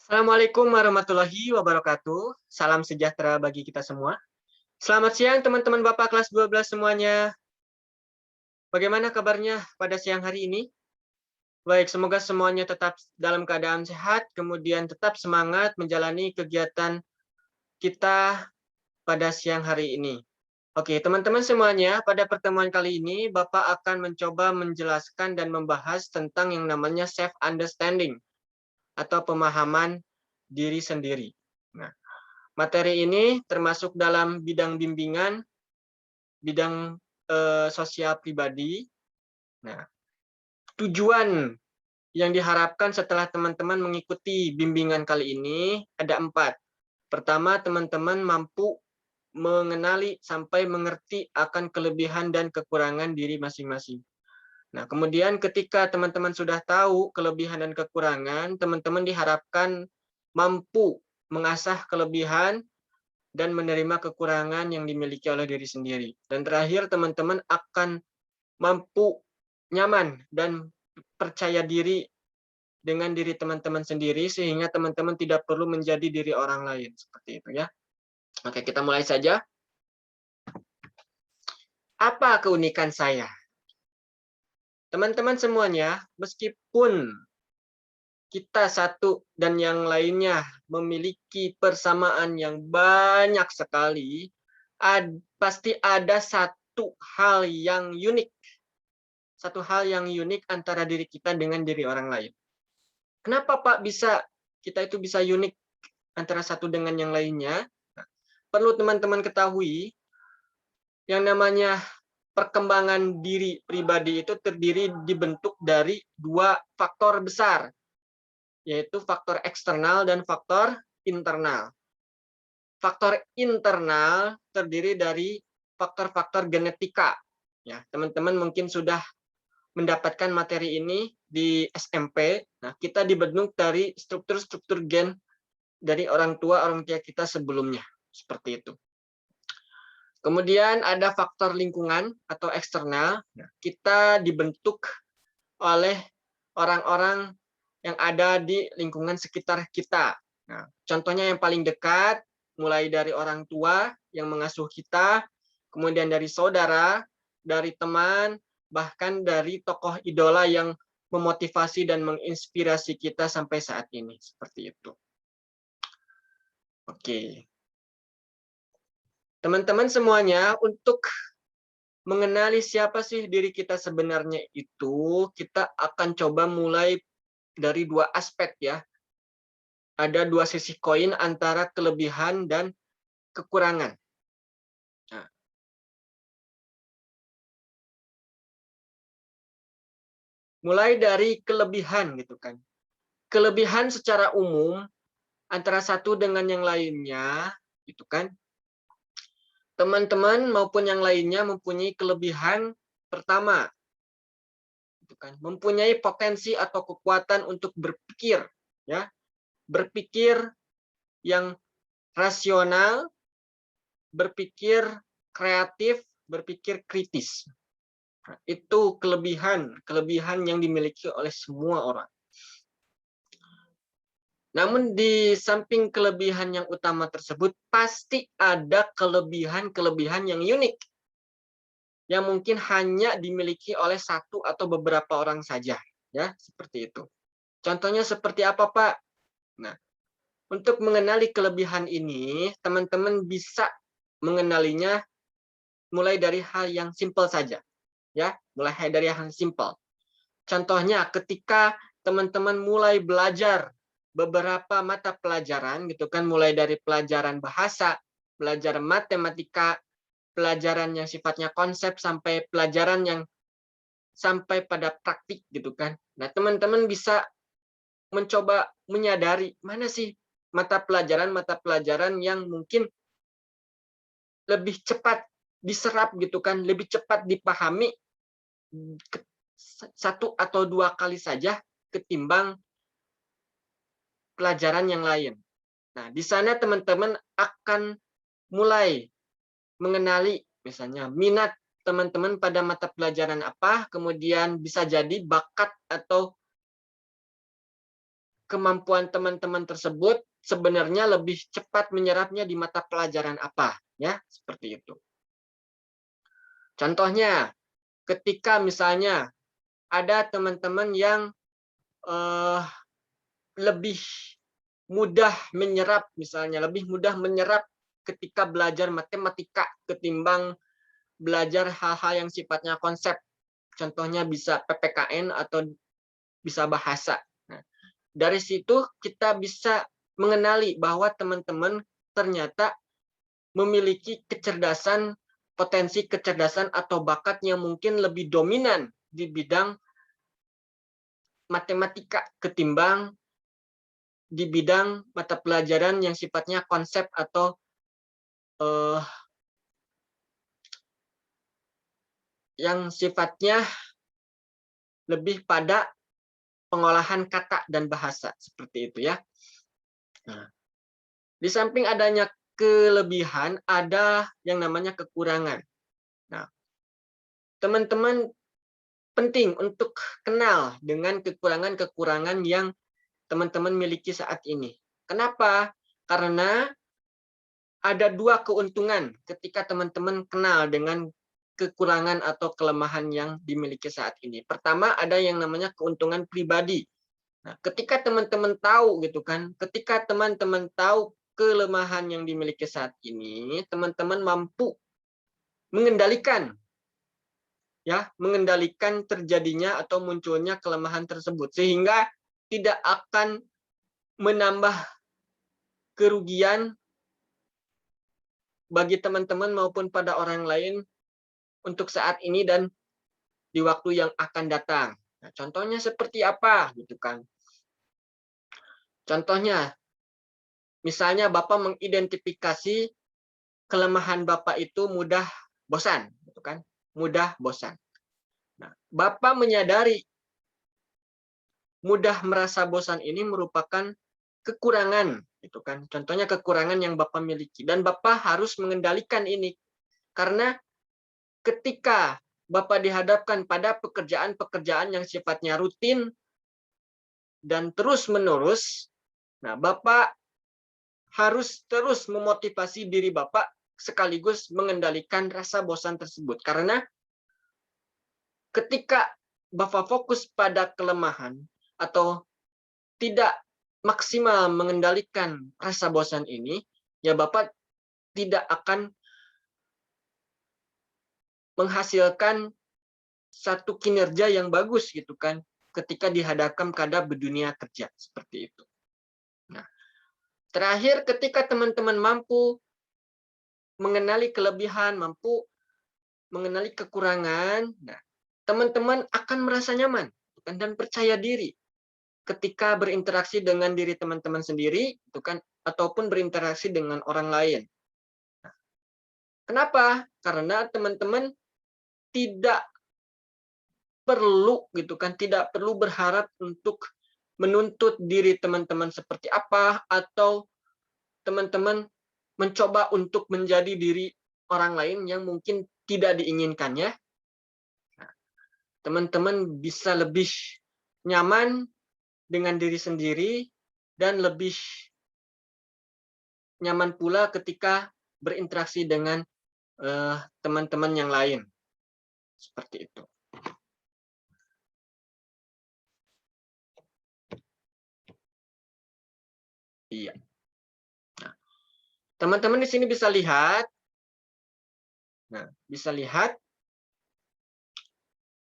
Assalamualaikum warahmatullahi wabarakatuh. Salam sejahtera bagi kita semua. Selamat siang teman-teman Bapak kelas 12 semuanya. Bagaimana kabarnya pada siang hari ini? Baik, semoga semuanya tetap dalam keadaan sehat, kemudian tetap semangat menjalani kegiatan kita pada siang hari ini. Oke, teman-teman semuanya, pada pertemuan kali ini Bapak akan mencoba menjelaskan dan membahas tentang yang namanya self-understanding atau pemahaman diri sendiri. Nah, materi ini termasuk dalam bidang bimbingan, bidang sosial pribadi. Nah, tujuan yang diharapkan setelah teman-teman mengikuti bimbingan kali ini ada 4. Pertama, teman-teman mampu mengenali sampai mengerti akan kelebihan dan kekurangan diri masing-masing. Nah, kemudian ketika teman-teman sudah tahu kelebihan dan kekurangan, teman-teman diharapkan mampu mengasah kelebihan dan menerima kekurangan yang dimiliki oleh diri sendiri. Dan terakhir, teman-teman akan mampu nyaman dan percaya diri dengan diri teman-teman sendiri, sehingga teman-teman tidak perlu menjadi diri orang lain. Seperti itu ya. Oke, kita mulai saja. Apa keunikan saya? Teman-teman semuanya, meskipun kita satu dan yang lainnya memiliki persamaan yang banyak sekali, pasti ada satu hal yang unik. Satu hal yang unik antara diri kita dengan diri orang lain. Kenapa Pak kita itu bisa unik antara satu dengan yang lainnya? Nah, perlu teman-teman ketahui, yang namanya perkembangan diri pribadi itu dibentuk dari 2 faktor besar, yaitu faktor eksternal dan faktor internal. Faktor internal terdiri dari faktor-faktor genetika. Ya, teman-teman mungkin sudah mendapatkan materi ini di SMP. Nah, kita dibentuk dari struktur-struktur gen dari orang tua kita sebelumnya. Seperti itu. Kemudian ada faktor lingkungan atau eksternal. Nah, kita dibentuk oleh orang-orang yang ada di lingkungan sekitar kita. Nah, contohnya yang paling dekat, mulai dari orang tua yang mengasuh kita, kemudian dari saudara, dari teman, bahkan dari tokoh idola yang memotivasi dan menginspirasi kita sampai saat ini. Seperti itu. Oke. Teman-teman semuanya, untuk mengenali siapa sih diri kita sebenarnya itu, kita akan coba mulai dari 2 aspek ya. Ada 2 sisi koin antara kelebihan dan kekurangan. Nah, mulai dari kelebihan gitu kan. Kelebihan secara umum antara satu dengan yang lainnya gitu kan. Teman-teman maupun yang lainnya mempunyai kelebihan pertama gitu kan. Mempunyai potensi atau kekuatan untuk berpikir ya. Berpikir yang rasional, berpikir kreatif, berpikir kritis. Nah, itu kelebihan yang dimiliki oleh semua orang. Namun di samping kelebihan yang utama tersebut, pasti ada kelebihan-kelebihan yang unik, yang mungkin hanya dimiliki oleh satu atau beberapa orang saja, ya seperti itu. Contohnya seperti apa, Pak? Nah, untuk mengenali kelebihan ini, teman-teman bisa mengenalinya mulai dari hal yang simpel saja, ya, mulai dari hal yang simpel. Contohnya ketika teman-teman mulai belajar beberapa mata pelajaran gitu kan, mulai dari pelajaran bahasa, pelajaran matematika, pelajaran yang sifatnya konsep sampai pelajaran yang sampai pada praktik gitu kan. Nah, teman-teman bisa mencoba menyadari mana sih mata pelajaran yang mungkin lebih cepat diserap gitu kan, lebih cepat dipahami satu atau 2 kali saja ketimbang pelajaran yang lain. Nah, di sana teman-teman akan mulai mengenali misalnya minat teman-teman pada mata pelajaran apa, kemudian bisa jadi bakat atau kemampuan teman-teman tersebut sebenarnya lebih cepat menyerapnya di mata pelajaran apa, ya, seperti itu. Contohnya, ketika misalnya ada teman-teman yang lebih mudah menyerap, misalnya lebih mudah menyerap ketika belajar matematika ketimbang belajar hal-hal yang sifatnya konsep. Contohnya bisa PPKN atau bisa bahasa. Nah, dari situ kita bisa mengenali bahwa teman-teman ternyata memiliki kecerdasan, potensi kecerdasan atau bakat yang mungkin lebih dominan di bidang matematika ketimbang di bidang mata pelajaran yang sifatnya konsep atau yang sifatnya lebih pada pengolahan kata dan bahasa, seperti itu ya. Nah, di samping adanya kelebihan, ada yang namanya kekurangan. Nah, teman-teman penting untuk kenal dengan kekurangan-kekurangan yang teman-teman miliki saat ini. Kenapa? Karena ada dua keuntungan ketika teman-teman kenal dengan kekurangan atau kelemahan yang dimiliki saat ini. Pertama, ada yang namanya keuntungan pribadi. Nah, ketika teman-teman tahu gitu kan, ketika teman-teman tahu kelemahan yang dimiliki saat ini, teman-teman mampu mengendalikan mengendalikan terjadinya atau munculnya kelemahan tersebut sehingga tidak akan menambah kerugian bagi teman-teman maupun pada orang lain untuk saat ini dan di waktu yang akan datang. Nah, contohnya seperti apa gitu kan? Contohnya, misalnya Bapak mengidentifikasi kelemahan Bapak itu mudah bosan, gitu kan? Mudah bosan. Nah, Bapak menyadari mudah merasa bosan ini merupakan kekurangan, gitu kan? Contohnya kekurangan yang Bapak miliki dan Bapak harus mengendalikan ini karena ketika Bapak dihadapkan pada pekerjaan-pekerjaan yang sifatnya rutin dan terus-menerus, nah Bapak harus terus memotivasi diri Bapak sekaligus mengendalikan rasa bosan tersebut. Karena ketika Bapak fokus pada kelemahan atau tidak maksimal mengendalikan rasa bosan ini, ya Bapak tidak akan menghasilkan satu kinerja yang bagus gitu kan ketika dihadapkan pada dunia kerja seperti itu. Nah, terakhir ketika teman-teman mampu mengenali kelebihan, mampu mengenali kekurangan, nah, teman-teman akan merasa nyaman dan percaya diri ketika berinteraksi dengan diri teman-teman sendiri, itu kan, ataupun berinteraksi dengan orang lain. Nah, kenapa? Karena teman-teman tidak perlu gitu kan, tidak perlu berharap untuk menuntut diri teman-teman seperti apa atau teman-teman mencoba untuk menjadi diri orang lain yang mungkin tidak diinginkannya. Teman-teman bisa lebih nyaman dengan diri sendiri dan lebih nyaman pula ketika berinteraksi dengan teman-teman yang lain. Seperti itu. Iya. Nah, teman-teman di sini bisa lihat. Nah, bisa lihat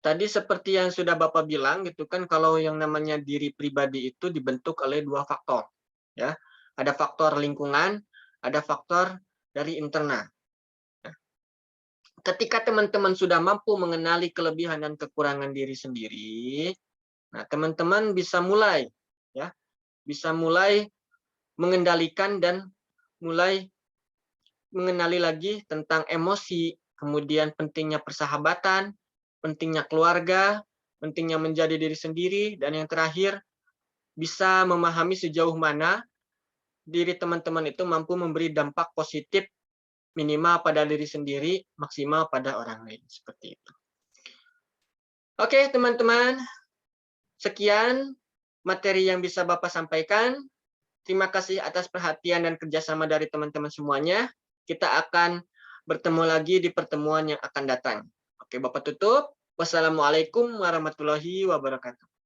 tadi seperti yang sudah Bapak bilang gitu kan, kalau yang namanya diri pribadi itu dibentuk oleh dua faktor. Ya, ada faktor lingkungan, ada faktor dari internal. Nah, ketika teman-teman sudah mampu mengenali kelebihan dan kekurangan diri sendiri, nah teman-teman bisa mulai mengendalikan dan mulai mengenali lagi tentang emosi, kemudian pentingnya persahabatan, pentingnya keluarga, pentingnya menjadi diri sendiri, dan yang terakhir, bisa memahami sejauh mana diri teman-teman itu mampu memberi dampak positif minimal pada diri sendiri, maksimal pada orang lain. Seperti itu. Oke, teman-teman. Sekian materi yang bisa Bapak sampaikan. Terima kasih atas perhatian dan kerjasama dari teman-teman semuanya. Kita akan bertemu lagi di pertemuan yang akan datang. Oke, Bapak tutup. Wassalamualaikum warahmatullahi wabarakatuh.